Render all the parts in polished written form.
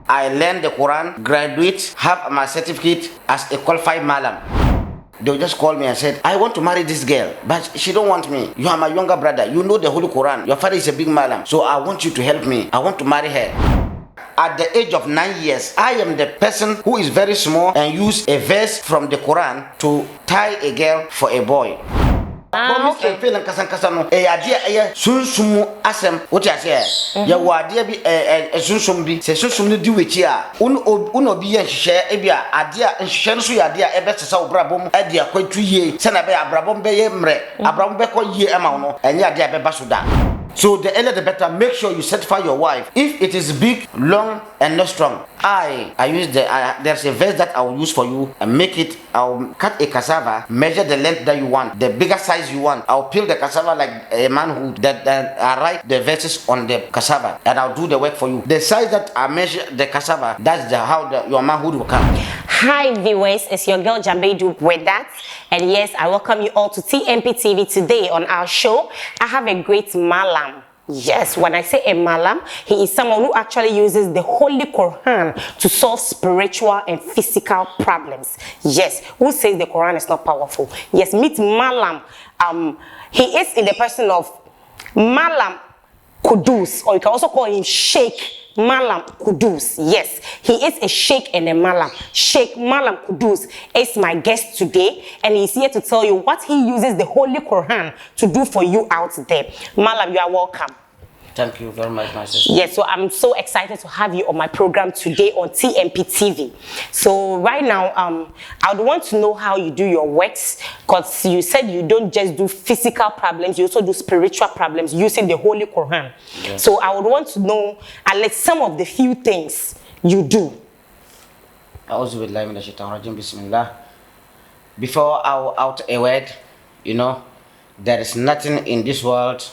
I learned the Quran, graduate, have my certificate as a qualified Mallam. They'll just call me and said, I want to marry this girl, but she don't want me. You are my younger brother. You know the Holy Quran. Your father is a big Mallam. So I want you to help me. I want to marry her. At the age of 9 years, I am the person who is very small and use a verse from the Quran to tie a girl for a boy. Okay. Sunsumu asem what I say ya wade bi sunsum bi se sunsum no di wechi a uno bi ye hye e bia ade a hye no so ya ade a ebe sesa obrabom ade akwatu yie se na be abrabom be ye mre abrabom be ko yie ema no enye ade a be ba so da. So the earlier the better. Make sure you certify your wife. If it is big, long, and not strong, I use there's a verse that I will use for you and make it. I'll cut a cassava, measure the length that you want, the bigger size you want. I'll peel the cassava like a man who I write the verses on the cassava and I'll do the work for you. The size that I measure the cassava, that's how your manhood will come. Hi viewers, it's your girl Jambedu with that. And yes, I welcome you all to TMP TV today. On our show, I have a great Mallam. Yes, when I say a Mallam, he is someone who actually uses the Holy Quran to solve spiritual and physical problems. Yes, who says the Quran is not powerful? Yes, meet Mallam. He is in the person of Mallam Kudus, or you can also call him Sheik. Mallam Kudus. Yes, he is a Sheik and a Mallam. Sheik Mallam Kudus is my guest today, and he's here to tell you what he uses the Holy Quran to do for you out there. Mallam, you are welcome. Thank you very much, my sister. Yes, so I'm so excited to have you on my program today on TMP TV. So right now, I would want to know how you do your works, because you said you don't just do physical problems, you also do spiritual problems using the Holy Quran. Yes. So I would want to know at least some of the few things you do. Before I out a word, you know, there is nothing in this world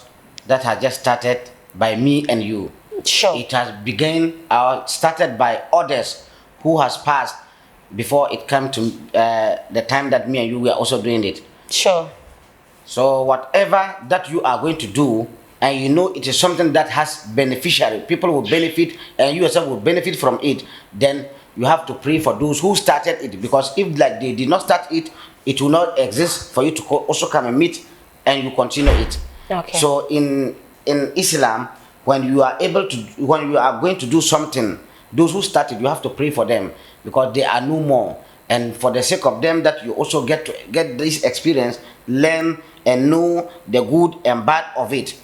that has just started by me and you. Sure. It has started by others who has passed before it came to the time that me and you were also doing it. Sure. So whatever that you are going to do, and you know it is something that has beneficiary, people will benefit and you yourself will benefit from it, then you have to pray for those who started it, because if like they did not start it, it will not exist for you to also come and meet and you continue it. Okay. So in Islam, when you are going to do something, those who started, you have to pray for them, because they are no more, and for the sake of them that you also get this experience, learn and know the good and bad of it.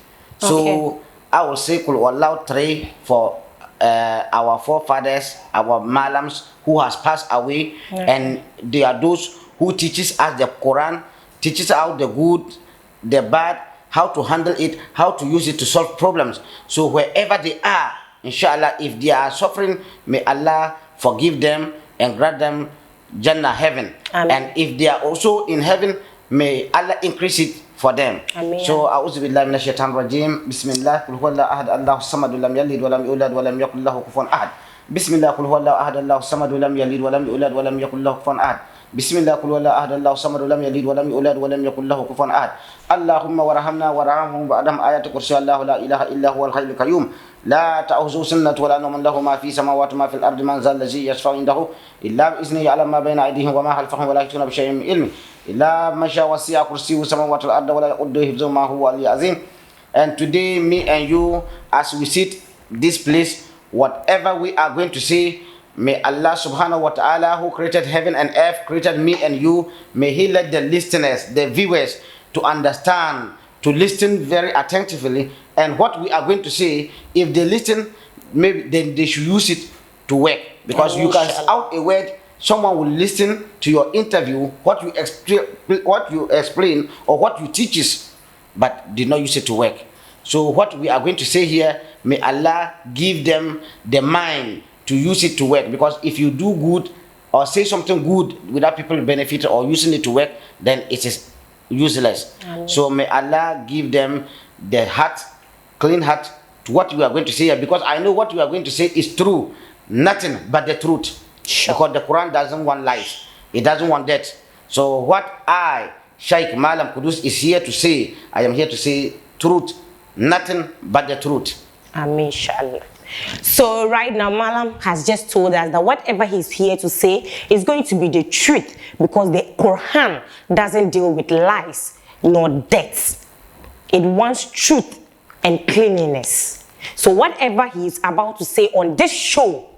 Okay. So I will say kul wallahu three for our forefathers, our Mallams who has passed away. Okay. And they are those who teaches us the Quran, teaches us the good, the bad, how to handle it, how to use it to solve problems. So wherever they are, inshallah, if they are suffering, may Allah forgive them and grant them Jannah, heaven. Amen. And if they are also in heaven, may Allah increase it for them. Amen. So a'udhu billahi minash shaitanir rajim. Bismillah, qul huwallahu ahad, Allahu samad, lam yalid wa lam yulad wa lam yakul lahu kufuwan ahad. Bismillah, qul huwallahu ahad, Allahu samad, lam yalid wa lam yulad wa lam yakul lahu kufuwan ahad. Bismillah, qul huwallahu ahad, Allahu samad, lam yalid wa lam yulad wa lam yakul lahu kufuwan ahad. Allahumma warhamna warhamhum ba'dam ayati kursi Allahu la ilaha illa huwal hayyul qayyum. لا تأخذه سنة ولا نوم له ما في السماوات وما في الأرض من ذا الذي يشفع عنده إلا بإذنه يعلم ما بين أيديهم وما خلفهم ولا يحيطون بشيء من علمه إلا ما شاء وسع كرسيه السماوات والأرض ولا يؤوده حفظهما هو العلي العظيم. And today, me and you, as we sit this place, whatever we are going to say, may Allah subhanahu wa ta'ala, who created heaven and earth, created me and you, may He let the listeners, the viewers, to understand, to listen very attentively. And what we are going to say, if they listen, maybe then they should use it to work. Because you can out a word, someone will listen to your interview, what you explain or what you teaches, but did not use it to work. So what we are going to say here, may Allah give them the mind to use it to work. Because if you do good or say something good without people benefit or using it to work, then it is useless. Amen. So may Allah give them the heart, clean heart, to what we are going to say here, because I know what we are going to say is true, nothing but the truth. Sure. Because the Quran doesn't want lies, it doesn't want that. So what I, Sheikh Mallam Kudus, is here to say, I am here to say truth, nothing but the truth. Amen. Inshallah. So right now, Mallam has just told us that whatever he's here to say is going to be the truth, because the Quran doesn't deal with lies nor death. It wants truth and cleanliness. So whatever he is about to say on this show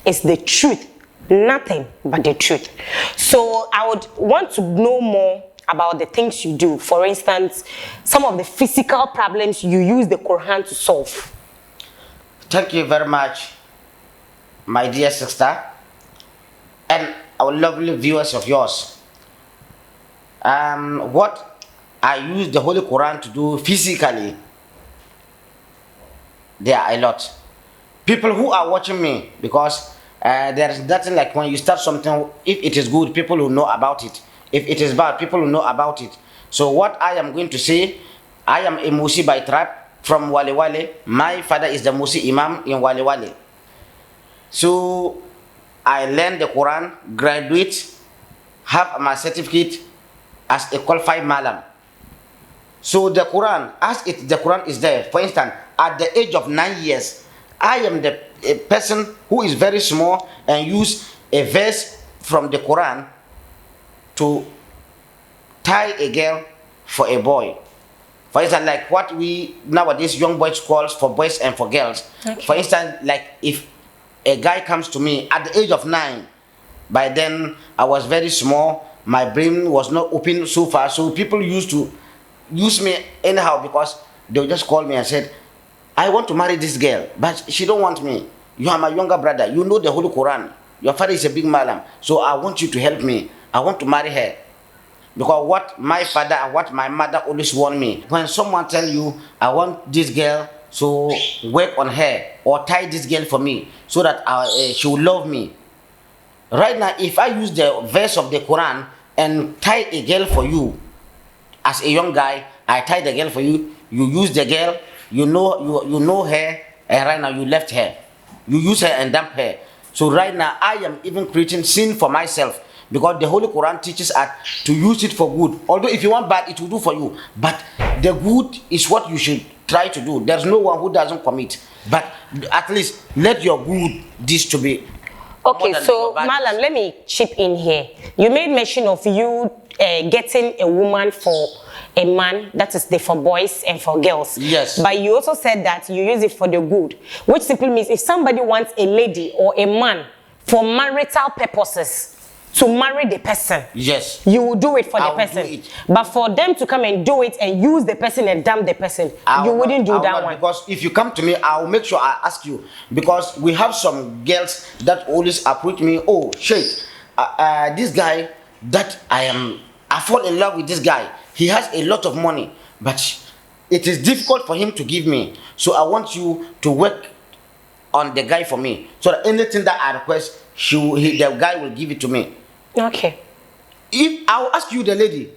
is the truth, nothing but the truth. So I would want to know more about the things you do. For instance, some of the physical problems you use the Quran to solve. Thank you very much, my dear sister, and our lovely viewers of yours. What I use the Holy Quran to do physically, there are a lot. People who are watching me, because there is nothing like when you start something, if it is good, people will know about it. If it is bad, people will know about it. So what I am going to say, I am a Musi by tribe from Wale Wale. My father is the Musi Imam in Wale Wale. So I learned the Quran, graduate, have my certificate as a qualified Mallam. So the Quran, the Quran is there. For instance, at the age of 9 years, I am a person who is very small and use a verse from the Quran to tie a girl for a boy. For instance, like what we nowadays young boys calls for boys and for girls. Okay. For instance, like if a guy comes to me at the age of 9, by then I was very small, my brain was not open so far, so people used to use me anyhow, because they would just call me and said, I want to marry this girl, but she don't want me. You are my younger brother, you know the Holy Quran, your father is a big Mallam, so I want you to help me. I want to marry her. Because what my father and what my mother always want me, when someone tell you, I want this girl, so work on her or tie this girl for me so that she will love me. Right now, if I use the verse of the Quran and tie a girl for you, as a young guy, I tie the girl for you, you use the girl, you know her, and right now you left her. You use her and dump her. So right now, I am even creating sin for myself, because the Holy Quran teaches us to use it for good. Although if you want bad, it will do for you. But the good is what you should try to do. There's no one who doesn't commit. But at least let your good deeds to be. Okay, so Mallam, let me chip in here. You made mention of you getting a woman for a man, that is for boys and for girls. Yes. But you also said that you use it for the good, which simply means if somebody wants a lady or a man for marital purposes, to marry the person, yes, you will do it for the person. But for them to come and do it and use the person and damn the person, you wouldn't do that one. Because if you come to me, I'll make sure I ask you. Because we have some girls that always approach me, oh, Sheik, this guy that I fall in love with this guy. He has a lot of money, but it is difficult for him to give me. So I want you to work on the guy for me. So that anything that I request, the guy will give it to me. Okay. If I'll ask you, the lady,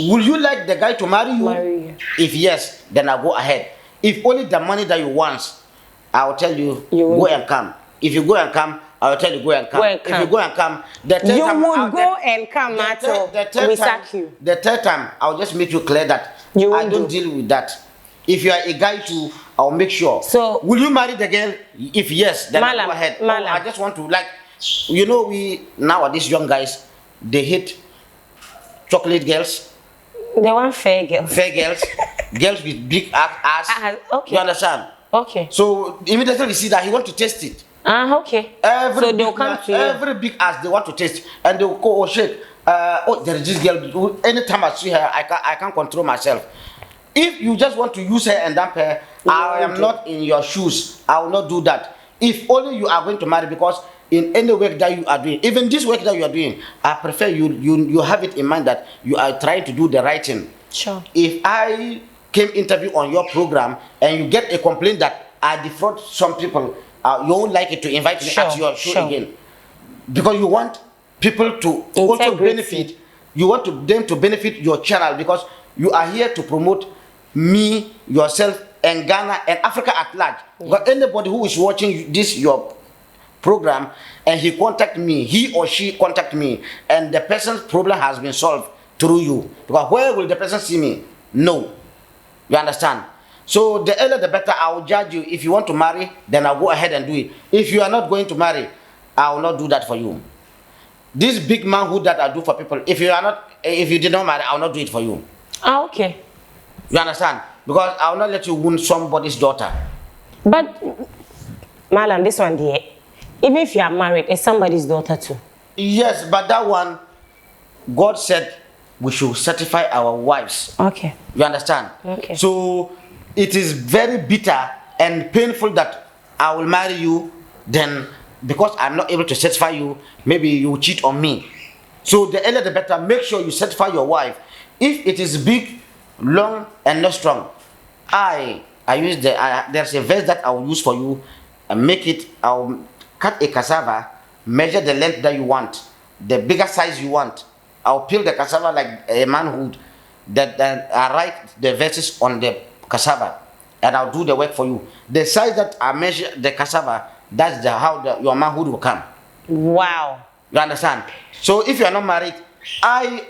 will you like the guy to marry you? Marry you. If yes, then I'll go ahead. If only the money that you want, I'll tell you, go and come. If you go and come, I'll tell you, go and come. If you go and come, the third you time, will go and come, the third time, I'll just make you clear that I don't deal with that. If you are a guy too, I'll make sure. So, will you marry the girl? If yes, then I'll go ahead. I just want to, like, you know, nowadays young guys, they hate chocolate girls. They want fair girls. Fair girls. Girls with big ass. Okay. You understand? Okay. So immediately you see that he want to taste it. Okay. So they'll come to you. Every big ass they want to taste, and they'll go, oh Sheik, there is this girl. Anytime I see her, I can't control myself. If you just want to use her and dump her, I am not in your shoes. I will not do that. If only you are going to marry, because in any work that you are doing, even this work that you are doing, I prefer you have it in mind that you are trying to do the right thing. Sure. If I came interview on your program and you get a complaint that I defraud some people, you won't like it to invite me at your show again, because you want people to also benefit. You want them to benefit your channel, because you are here to promote me, yourself, and Ghana and Africa at large. But anybody who is watching this your program and he or she contact me, and the person's problem has been solved through you, because where will the person see me? No. You understand? So the earlier the better. I will judge you. If you want to marry, then I'll go ahead and do it. If you are not going to marry, I will not do that for you. This big manhood that I do for people, if you did not marry, I will not do it for you. Ah, okay. You understand? Because I will not let you wound somebody's daughter. But, Mallam, this one there, even if you are married, it's somebody's daughter too. Yes, but that one, God said we should certify our wives. Okay. You understand? Okay. So it is very bitter and painful that I will marry you, then because I'm not able to certify you, maybe you will cheat on me. So the earlier the better. Make sure you certify your wife. If it is big, long, and not strong, I use there's a verse that I will use for you and make it. I'll cut a cassava, measure the length that you want, the bigger size you want. I'll peel the cassava like a manhood. That I write the verses on the cassava, and I'll do the work for you. The size that I measure the cassava, that's how your manhood will come. Wow. You understand? So if you are not married, I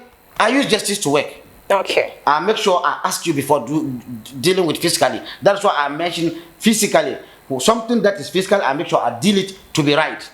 use justice to work. Okay. I make sure I ask you before dealing with physically. That's why I mentioned physically. Something that is physical, I make sure I deal it to be right.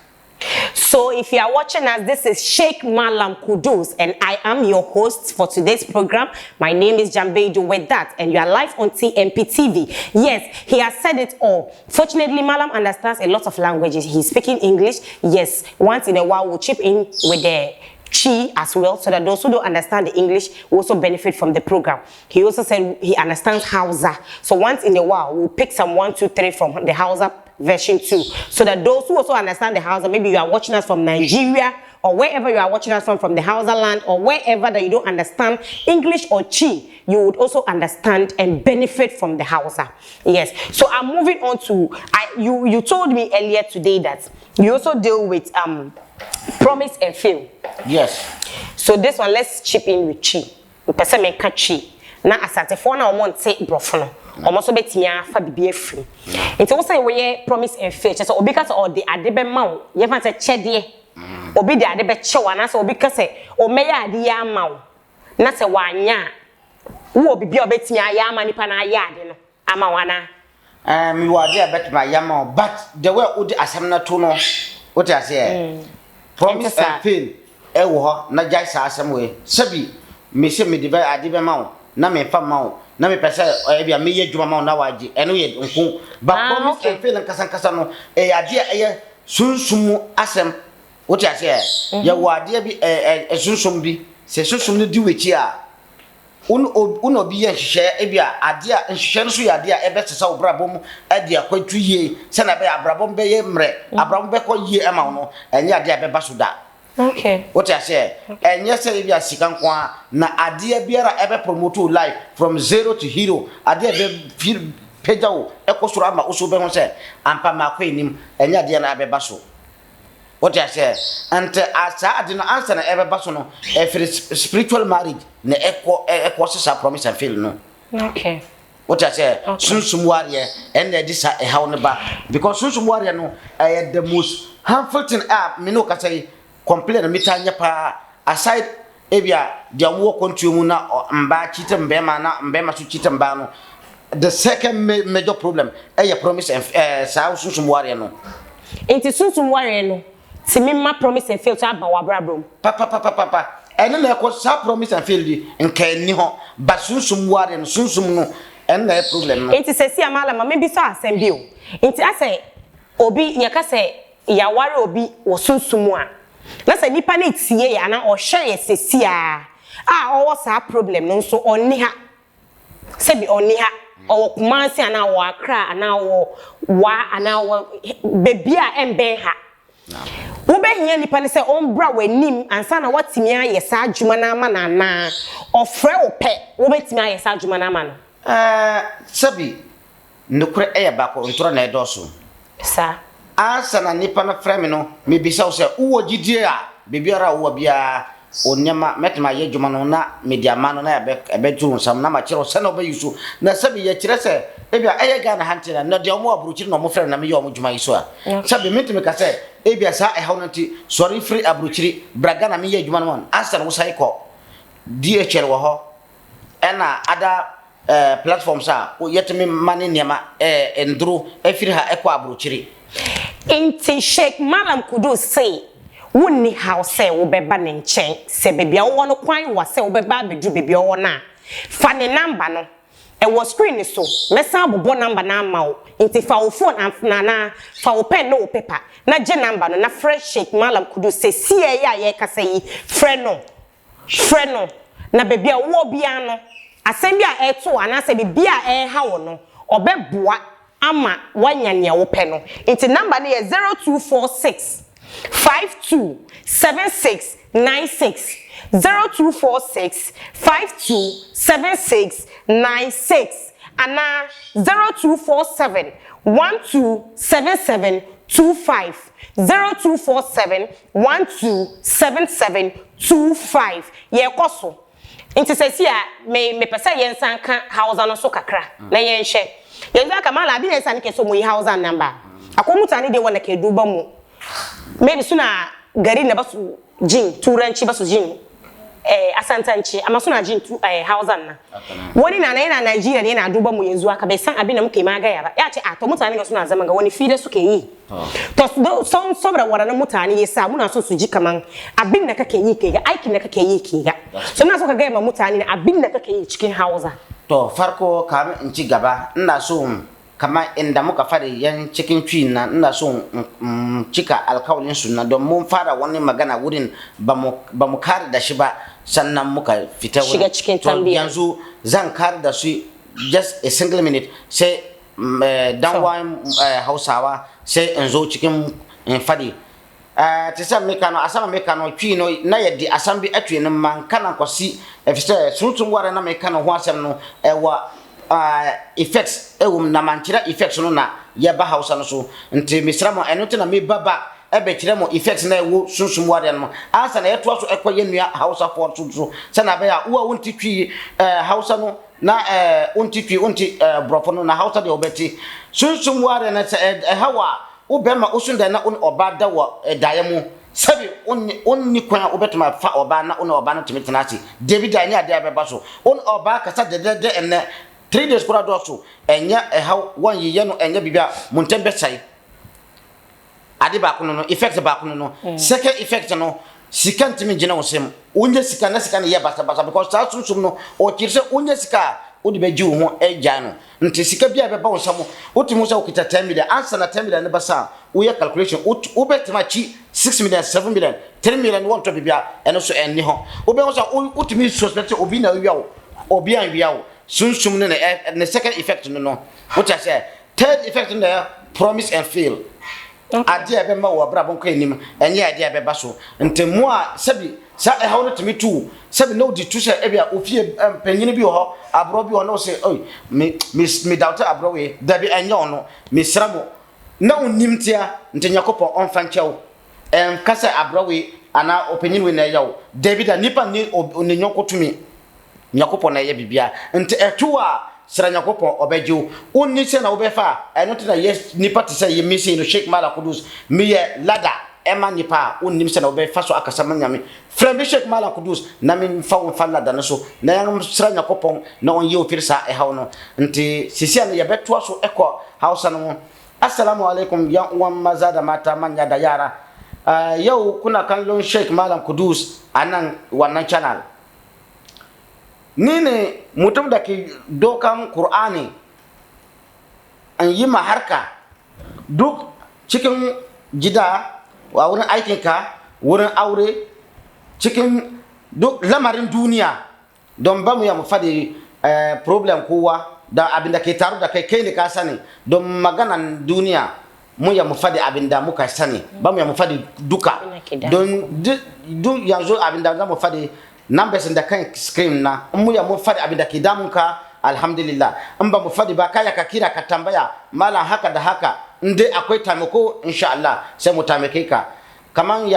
So if you are watching us, this is Sheik MALLAM KUDUS, and I am your host for today's program. My name is Jambeidu with that, and you are live on TMP TV. Yes, he has said it all. Fortunately, Mallam understands a lot of languages. He's speaking English. Yes, once in a while we'll chip in with the Chi as well, so that those who don't understand the English will also benefit from the program. He also said he understands Hausa, so once in a while we'll pick some 1, 2, 3 from the Hausa version 2, so that those who also understand the Hausa, maybe you are watching us from Nigeria or wherever you are watching us from the Hausa land, or wherever that you don't understand English or Chi, you would also understand and benefit from the Hausa. Yes. So I'm moving on to you told me earlier today that you also deal with promise and fail. Yes. So this one, let's chip in with Chi. The person make Chi. Na asante for na omo nte brofo no. Omo so betimi afa bibi afiri. Nti wo say we promise and fail. So obi ka say o de ade be ma wo. Ye fa say chede. Obi de ade be chewa na say obi ka say o meya ade ya ma wo. Na say wanya. Wo bibi obetimi aya ama nipa na aya ade no. Ama wana. You are there betimi aya ma, but the way odi asem na to no. What I say? Promise and fail. Ewo na jai sa asem we. Sebi me se me de ade be ma wo. Na me fa ma wo. Na me pese e bia me ye djuma ma wo na waji. Eno ye nko. But promise and fail nkasa no e ade e sunsumu asem. What I say? Ya wo ade bi sunsum bi. Se sunsum no di wechi a uno bi ye hye e bia ade a hye no so ya ade a e be sesa wo brabom ade akwatu yie se na be abrabom be ye mre abrabom be ko yie e ma wo no enye ade a be ba so da. Okay. What I say? And yes, if you are Sikankwa, na idea biara ever promote life from zero to hero. Idea be pejao, ekosturama uso be say, ampa makwenim, and yadia na bebaso. What I say? And as I didn't answer ever basono, if it's spiritual marriage, ne equals promise and fail no. Okay. What I say? Sunsum warrior, and this a how never because Sunsum warrior no, I had the most harmful thing up, Minoka say. Complain mitanya pa aside ebia dia wo kontu mu na mba chite mbema na mbema su chite mba no. The second major problem promise and sa sunsun ware no. Enti sunsun ware no timi ma promise and fail to aba wa brabrom Papa ene na ko sa promise and fail di nka ni ho ba sunsun ware no sunsun no ene na problem no. Enti sesi amala ma me bi so asem bi o. Enti ase obi yaka se ya ware obi wo sunsun a na say nipa na tie ya na o hwe sesi a o sa problem no so onni ha se bi onni ha o kumansi ana wo akra ana wo ana wo bebi a emben ha wo be hia nipa ne se on bra wanim ansa na watimi aye sa adwuma na ama na ofre wo pe wo betimi aye sa adwuma na ama no sabi nukure ba ko ntoro na edoso sa asa na nipa na frame no me bisa wo se wo gidie a bebiara wo bia onyama metma ye dwuma no na media ma no na ebe turu nsam na ma kire se na oba yusu na sabi ye kire se ebia ga na hantena na de omo abruchiri no mo frame na me ye omo dwuma yiso a sabi metme ka se ebia sa hawnanti sorry free abruchiri braga na me ye dwuma no asa no sai ko DHL wo ho ena ada platforms a yetimi mani niema endru efiri ha ekwa abrochiri inti Sheik Mallam Kudus say wonni how say wo beba ne nchen se bebia wo no kwan wa se wo beba bedu bebia wo na fa ne number no e wo screen so mesa bobo number na ma wo inti fa wo phone na fa wo pen no wo paper na je number no na fresh Sheik Mallam Kudus say sie ya ye kasa yi friend no na bebia wo bia no asem bia eto ana se bebia ha wo no obeboa ama wanya ne wo pe no inti number ne 0246 527696 0246 527696 ana 0247 127725 0247 127725 ye koso inti sesi a me pesa yen sanka house no so kakra na yen hye yen aka mala bi na san ke so mo yi house number akomutani de wona ke duba mu maybe suna gari na basu jin turanci basu jin asantanci amma suna jin hausan na wani na yana Nigeria ne na duba mu yanzu aka bai san abin da muke magaya ba ya ce a to mutane ga suna zaman ga wani fide suke yi to son sobra warannan mutane yasa muna son su ji kaman abin da kake yi ke ga aikin da kake yi ke ga so na so ka ga ma mutane abin da kake yi cikin hausa to farko kamin in ci gaba ina so kama inda muka fari yan cikin twin na ina so cika alkawalin sunna don mun fara wani magana wurin ba mu kare da shi ba sannan muka fita shiga cikin tambiya yanzu zan kare da su just a single minute sai dan wayan Hausawa sai in zo cikin fadi ta san me kano asama me kano twin na yadi asambi atwe nan man kana kwasi efise sunsun wara na me kano ho asem no ewa effects na manchira effects no na ya ba Hausa no so nti misramo eno te na me baba ebe kire mo effects na ewo sunsum ware no ansa na yeto so ekoye nua Hausa for so se na be ya wo wonti twi Hausa no na wonti twi wonti brofo no na Hausa de obeti sunsum ware na hawa wo be ma usunda na on oba da wo daye mu sabi onni kwan obetuma fa oba na on oba no timitinati David ani ade abeba so on oba kasa de enne 3 days kura do so enya how one ye no enya bibia muntembe sai ade ba kuno no effect ba kuno no second effect no sika ntimi gina wosem onye sika na sika na ye basa because sa sunsum no o kirse onye sika odi beji wo ho eja no nti sika bia be ba wosam otimi so okita 10 million answer na 10 million ne basa wo ye calculation wo betima chi 6 million 7 million 3 million won to bibia eno so enni ho wo be wo so otimi suspect obi na wiawo obi an wiawo sunsum no the second effect no what I say third effect no promise and fail ade ebe ma wo bra bon ko enim enye ade ebe ba so ntemu a sabi sa e hawo no timi tu sabi no di tu se e bia ofie panyini bi ho abro bi ho no say oi me doubt abro we da bi enye ono me sramo na onim tia ntenyakopon onfa nchew kasa abro we ana opanyini we na yawo David nipa ni onyokotumi nyakopon na ye bibia nti etuwa sra nyakopon obeju onni se na obefa eno te na yes nipa te se ye misi no Sheik Mallam Kudus me ye lada ema nipa onni se na obefa so akasama nyame frem Sheik Mallam Kudus na me fa won fa lada no so na yan sra nyakopon na on ye ofirisa e hawo no nti sisia no ye betuwa so eko Hausa no assalamu alaikum ya uwan maza da mata manya da yara yau kuna kallon Sheik Mallam Kudus anan wannan channel nini mutum da ke dokan Qur'ani an yi maharka duk cikin gida wa wurin aikinka wurin aure cikin duk lamarin duniya don ba mu ya mu fadi problem kowa da abin da ke taru da kai ne ka sani don maganan duniya mu ya mu fadi abin da muka sani ba mu ya mu fadi duka don duk yanzu abin da mu fadi numbers in the kan screen na mu ya mu fadi abinda ke damunka alhamdulillah in ba mu fadi ba kaya ka kira ka tambaya mallan haka da haka inde akwai tamako insha Allah sai mu tamake ka kaman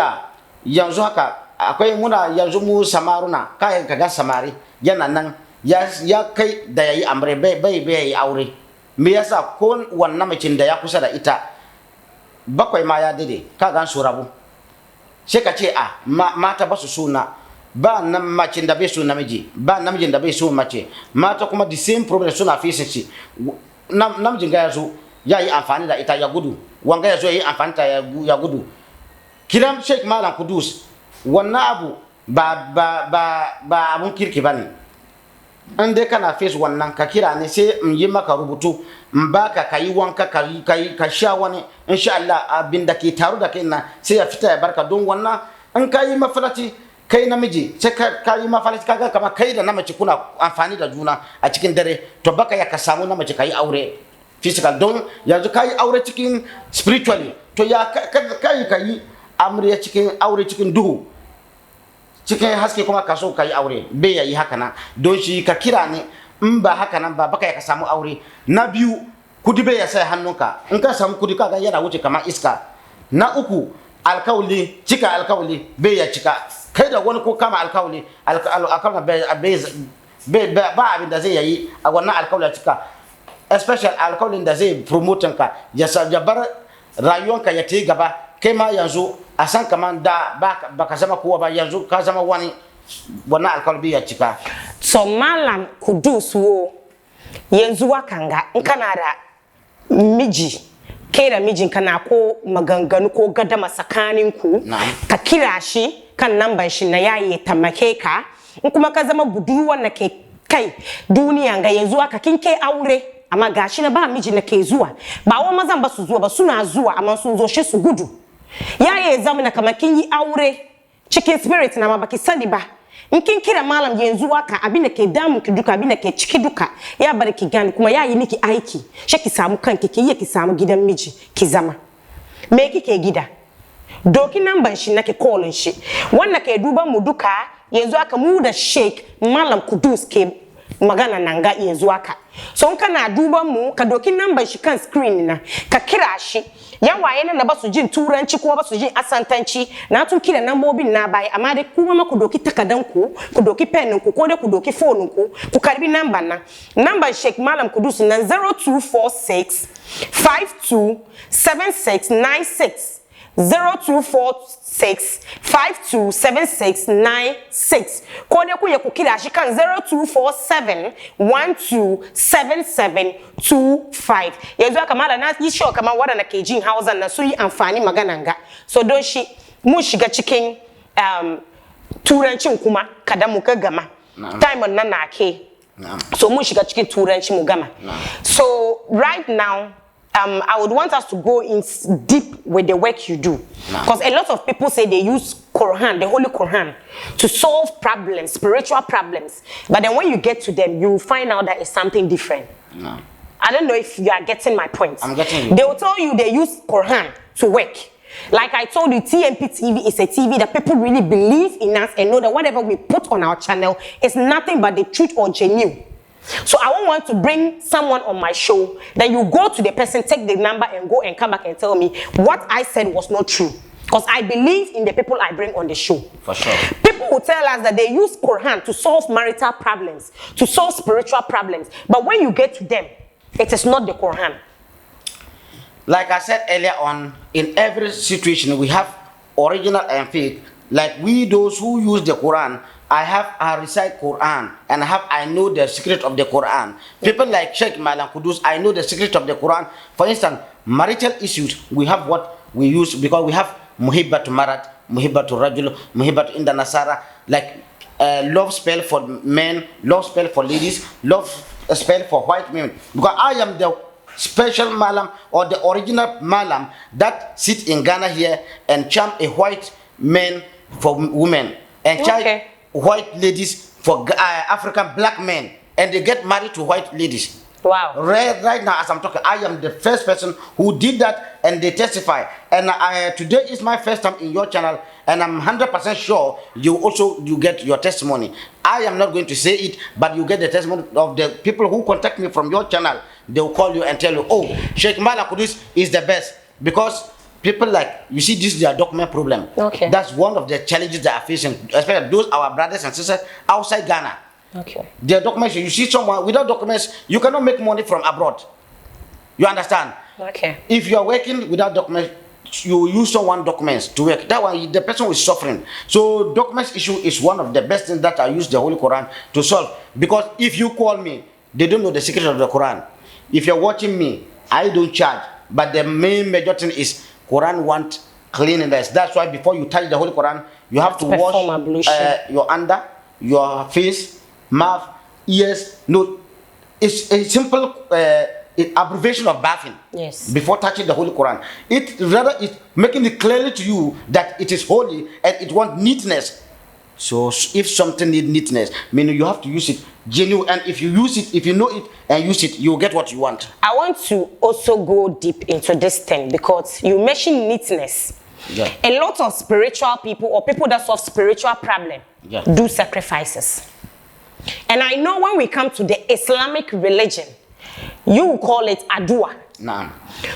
yanzu haka akwai muna yanzu mu samaruna kaya ka ga samari yana nan ya kai da yayi amre bai aure me yasa ko wannan macin da ya kusa da ita bakwai ma ya dade ka gan su rabu sai ka ce mata basu suna ba na mace da bai so namiji ba namijin da bai so mace mata kuma the same problem suna facing shi namijin ga yazo yayi amfani da ita ya gudu wanga yazo yayi amfani ta ya gudu kiran Sheikh Mallam Kudus wannan abu ba abun kirki bane an dai kana face wannan ka kira ne sai in yi maka rubutu in baka kayi wanka ka sha wani insha Allah abin da ke taru da kai na sai ya fita ya barka don wannan an kayi mafalati kai namiji sai ka yi mafalati kaga kamar kai da namace kuna amfani da juna a cikin dare to baka ya ka samu namace kayi aure physical don yanzu kayi aure cikin spiritually to ya kai amriya cikin aure cikin duhu cikin haske kuma ka so kai aure bai yayi haka nan don shi ka kira ne in ba haka nan ba baka ya ka samu aure na biyu kudi bai ya sai hannunka in ka samu kudi kaga yana wuce kamar iska na uku alkawli cika alkawli bai ya cika kai da wani ko kama alkawli ba abin da zai yayi a wannan alkawli cika especially alkawlin da zai promote ka ya bar rayuwanka ya tayi gaba kai ma yanzu a san kaman da baka zama kowa ba yanzu ka zama wani wannan alkawli ya cika. So Mallam Kudus wo yanzu wakanga in kana da miji kai da mijin kana ko maganganu ko gadama tsakaninku ka kira shi kan namban shi na yayi tamake ka in kuma ka zama budurwa na ke kai duniya ga yanzu aka kin kai aure amma gashi na ba miji na ke zuwa ba wa mazan ba su zuwa ba suna zuwa amma sun zo shi su gudu yayi zamana kamar kin yi aure cikin spirit na ma baki sani ba in kin kira malam yanzu aka abin da ke damu ki duka abin da ke ciki duka ya bar ki gani kuma yayi miki aiki she ki samu kanki ki yi ki samu gidan miji ki zama me kike gida doki namban shi nake callin shi wannan ke duban mu duka yanzu aka mu da Sheik Mallam Kudus ke magana nan ga yanzu aka so in kana duban mu ka doki namban shi kan screen na ka kira shi yawaye nan da basu jin turanci kuma basu jin asantanci na tun kira nambobin na bai amma dai kuma ma ku doki takadan ku doki pen ku ko dai ku doki phone ku karbi namban nan namban Sheik Mallam Kudus nan 0246 52 7696 0246 527696 ko dai ku ya ku kira shi kan 0247 127725 yanzu aka mala na yi show kamar wadanda ke jin Hausa na su yi amfani maganan ga so don shi mun shiga cikin turancin kuma kada mu ka gama time nan na ke so mun shiga cikin turanci mu gama so right now I would want us to go in deep with the work you do. Because a lot of people say they use Quran, the Holy Quran, to solve problems, spiritual problems. But then when you get to them, you will find out that it's something different. No. I don't know if you are getting my point. I'm getting you. They will tell you they use Quran to work. Like I told you, TMP TV is a TV that people really believe in us and know that whatever we put on our channel is nothing but the truth or genuine. So I won't want to bring someone on my show, then you go to the person, take the number and go and come back and tell me what I said was not true. Because I believe in the people I bring on the show. For sure. People will tell us that they use Quran to solve marital problems, to solve spiritual problems. But when you get to them, it is not the Quran. Like I said earlier on, in every situation we have original and fake. Like we those who use the Quran, I recite Quran and I know the secret of the Quran. People like Sheik Mallam Kudus, I know the secret of the Quran. For instance, marital issues, we have what we use because we have Muhibbat Marat, Muhibbat Rajul, Muhibbat Inda Nasara, like love spell for men, love spell for ladies, love spell for white men. Because I am the special Mallam or the original Mallam that sit in Ghana here and charm a white man for women and charm white ladies for African black men, and they get married to white ladies. Wow. Right now as I'm talking, I am the first person who did that and they testify. And today is my first time in your channel and I'm 100% sure you get your testimony. I am not going to say it, but you get the testimony of the people who contact me from your channel. They will call you and tell you, oh, Sheik Mallam Kudus is the best. Because people like, you see, this is their document problem. Okay. That's one of the challenges they are facing, especially those our brothers and sisters outside Ghana. Okay. Their documents, you see someone without documents, you cannot make money from abroad. You understand? Okay. If you are working without documents, you use someone documents to work. That one, the person is suffering. So documents issue is one of the best things that I use the Holy Quran to solve. Because if you call me, they don't know the secret of the Quran. If you're watching me, I don't charge. But the main major thing is Quran want cleanliness. That's why before you touch the Holy Quran, you have to wash your under, your face, mouth, ears. No, it's a simple abbreviation of bathing. Yes. Before touching the Holy Quran, it rather is making it clearly to you that it is holy and it wants neatness. So if something needs neatness, meaning you have to use it genuine. And if you use it, if you know it and use it, you will get what you want. I want to also go deep into this thing because you mentioned neatness. Yeah. A lot of spiritual people or people that solve spiritual problem do sacrifices. And I know when we come to the Islamic religion, you will call it adua. Nah.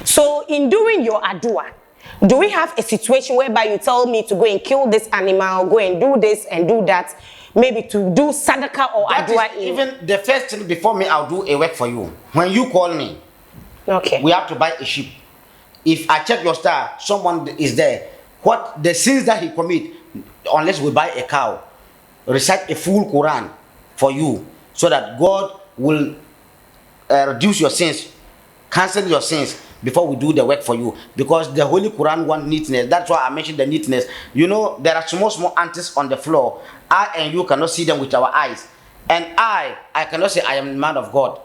So in doing your adua, do we have a situation whereby you tell me to go and kill this animal, go and do this and do that, maybe to do sadaqah or that adua? Even the first thing before me, I'll do a work for you. When you call me, okay, we have to buy a sheep. If I check your star, someone is there. What the sins that he commit, unless we buy a cow, recite a full Quran for you, so that God will reduce your sins, cancel your sins before we do the work for you. Because the Holy Quran wants neatness. That's why I mentioned the neatness. You know, there are small ants on the floor. I and you cannot see them with our eyes. And I cannot say I am a man of God.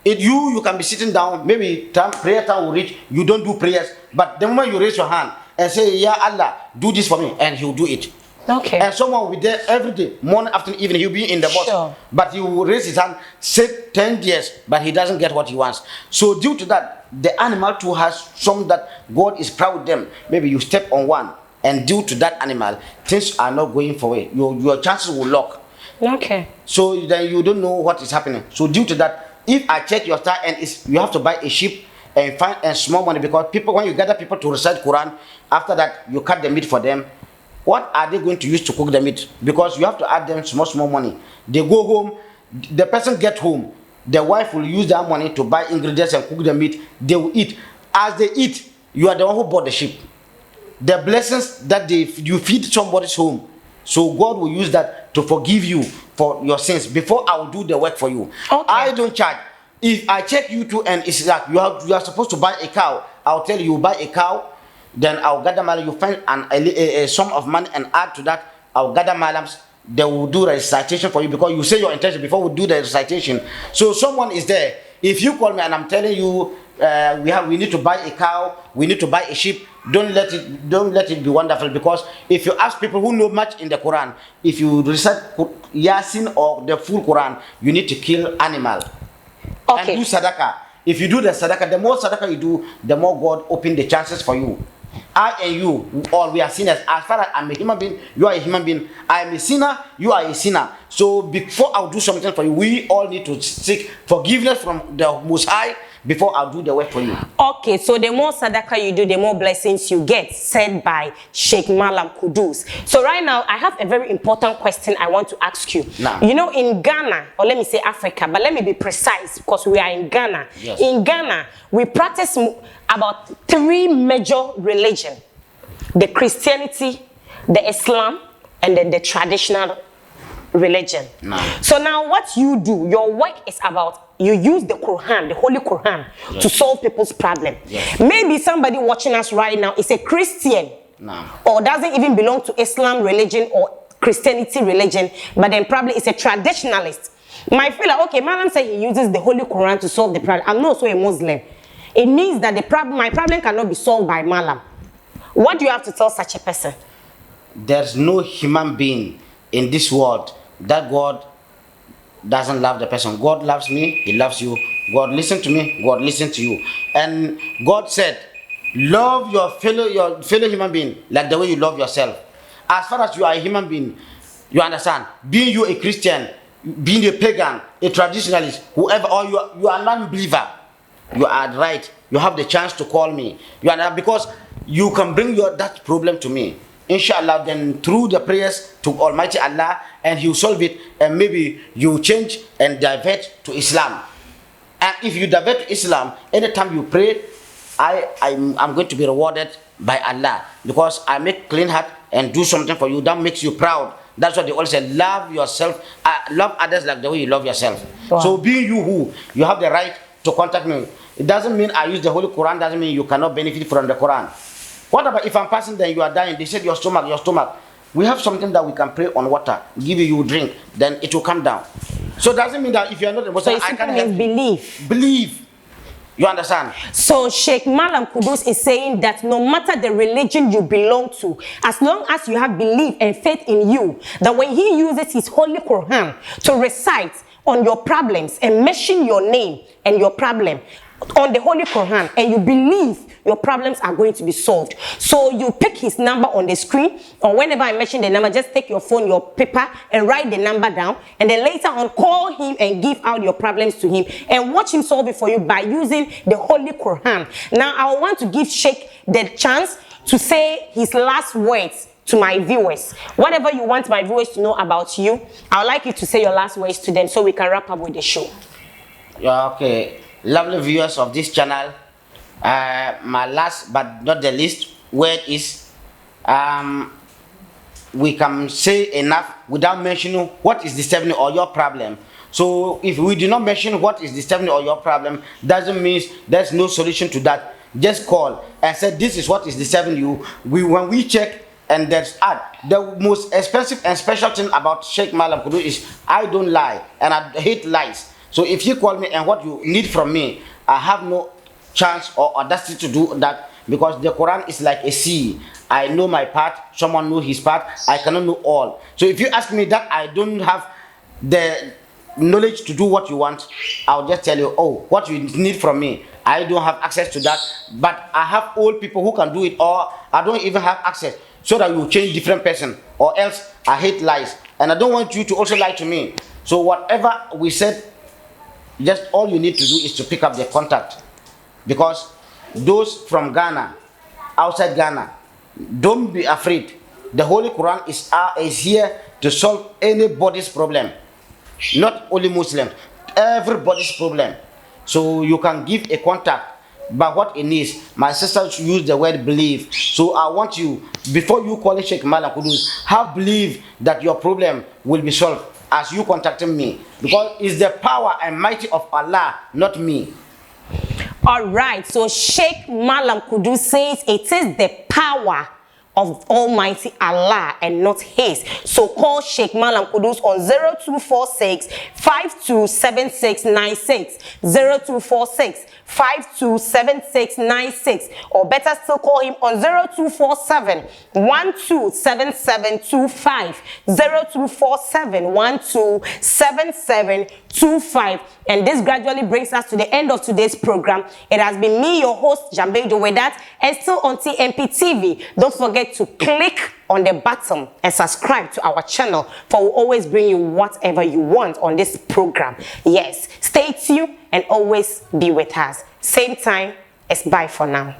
You can be sitting down, maybe prayer time will reach, you don't do prayers, but the moment you raise your hand and say, Ya Allah, do this for me, and he'll do it. Okay. And someone will be there every day, morning, afternoon, evening, he'll be in the bus. Sure. But he will raise his hand, say 10 years, but he doesn't get what he wants. So due to that, the animal too has some that God is proud of them. Maybe you step on one, and due to that animal, things are not going for way. Your chances will lock. Okay. So then you don't know what is happening. So due to that, if I check your star and you have to buy a sheep and find small money, because people, when you gather people to recite Quran, after that you cut the meat for them. What are they going to use to cook the meat? Because you have to add them small money. They go home, the person get home, the wife will use that money to buy ingredients and cook the meat. They will eat. As they eat, you are the one who bought the sheep. The blessings that you feed somebody's home. So God will use that to forgive you for your sins before I will do the work for you. Okay. I don't charge. If I check you too and it's like you are supposed to buy a cow, I'll tell you buy a cow, then I'll gather mallam. You find a sum of money and add to that. I'll gather mallams. They will do the recitation for you because you say your intention before we do the recitation. So someone is there. If you call me and I'm telling you we need to buy a cow, we need to buy a sheep, don't let it be wonderful, because if you ask people who know much in the Quran, if you recite Yasin or the full Quran, you need to kill animal. Okay. And do sadaqah. If you do the sadaqah, the more sadaqah you do, the more God open the chances for you. I and you, all we are sinners. As far as I'm a human being, you are a human being. I am a sinner, you are a sinner. So before I'll do something for you, we all need to seek forgiveness from the Most High before I'll do the work for you. Okay, so the more sadaqah you do, the more blessings you get, said by Sheikh MALLAM KUDUS. So right now, I have a very important question I want to ask you. Nah. You know, in Ghana, or let me say Africa, but let me be precise because we are in Ghana. Yes. In Ghana, we practice about 3 major religions: the Christianity, the Islam, and then the traditional religion. Nah. So now what you do, your work is about, you use the Quran, the Holy Quran, yes, to solve people's problem. Yes. Maybe somebody watching us right now is a Christian, Nah, or doesn't even belong to Islam religion or Christianity religion, but then probably is a traditionalist. Might feel like, okay, Mallam said he uses the Holy Quran to solve the problem. I'm not also a Muslim. It means that my problem cannot be solved by Mallam. What do you have to tell such a person? there's no human being in this world that God doesn't love the person. God loves me, He loves you. God listen to me, God listen to you. And God said, love your fellow human being like the way you love yourself. As far as you are a human being, you understand, being you a Christian, being a pagan, a traditionalist, whoever, or you are non-believer, you are right. You have the chance to call me. You are not, because you can bring that problem to me. Inshallah, then through the prayers to Almighty Allah, and He will solve it, and maybe you change and divert to Islam. And if you divert to Islam, anytime you pray, I'm going to be rewarded by Allah, because I make clean heart and do something for you that makes you proud. That's what they always say, love yourself, love others like the way you love yourself. Wow. So being you you have the right to contact me. It doesn't mean I use the Holy Quran, doesn't mean you cannot benefit from the Quran. What about if I'm passing there, you are dying, they said your stomach. We have something that we can pray on water, give you drink, then it will come down. So it doesn't mean that if you are not a Muslim, So I it can't means help you. belief. Believe. You understand? So Sheikh Mallam Kudus is saying that no matter the religion you belong to, as long as you have belief and faith in you, that when he uses his Holy Quran to recite on your problems and mention your name and your problem on the Holy Quran, and you believe your problems are going to be solved. So you pick his number on the screen, or whenever I mention the number, just take your phone, your paper, and write the number down, and then later on call him and give out your problems to him and watch him solve it for you by using the Holy Quran. Now I want to give Sheikh the chance to say his last words to my viewers. Whatever you want my viewers to know about you, I would like you to say your last words to them so we can wrap up with the show. Yeah, okay. Lovely viewers of this channel, my last but not the least word is, we can say enough without mentioning what is disturbing or your problem. So if we do not mention what is disturbing or your problem, doesn't mean there's no solution to that. Just call and say this is what is disturbing you. When we check, and that's the most expensive and special thing about Sheikh Mallam Kudus is I don't lie and I hate lies. So if you call me and what you need from me, I have no chance or audacity to do that, because the Quran is like a sea. I know my part, someone knows his part, I cannot know all. So if you ask me that I don't have the knowledge to do what you want, I'll just tell you, oh, what you need from me, I don't have access to that, but I have old people who can do it, or I don't even have access, so that you change different person, or else I hate lies and I don't want you to also lie to me. So whatever we said, just all you need to do is to pick up the contact, because those from Ghana, outside Ghana, don't be afraid. The Holy Quran is here to solve anybody's problem, not only Muslim, everybody's problem. So you can give a contact, but what it needs, my sisters use the word believe. So I want you, before you call it Sheikh Mallam Kudus, have believe that your problem will be solved as you contacting me, because it's the power and mighty of Allah, not me. All right, so Sheikh Mallam Kudus says it is the power of Almighty Allah and not his. So call Sheikh Mallam Kudus on 0246 527696, 0246 527696, or better still call him on 0247 127725, 0247 127725. And this gradually brings us to the end of today's program. It has been me, your host, Jambedo Wedat, and still on TMP TV. Don't forget to click on the button and subscribe to our channel, for we'll always bring you whatever you want on this program. Yes, stay tuned and always be with us. Same time, it's bye for now.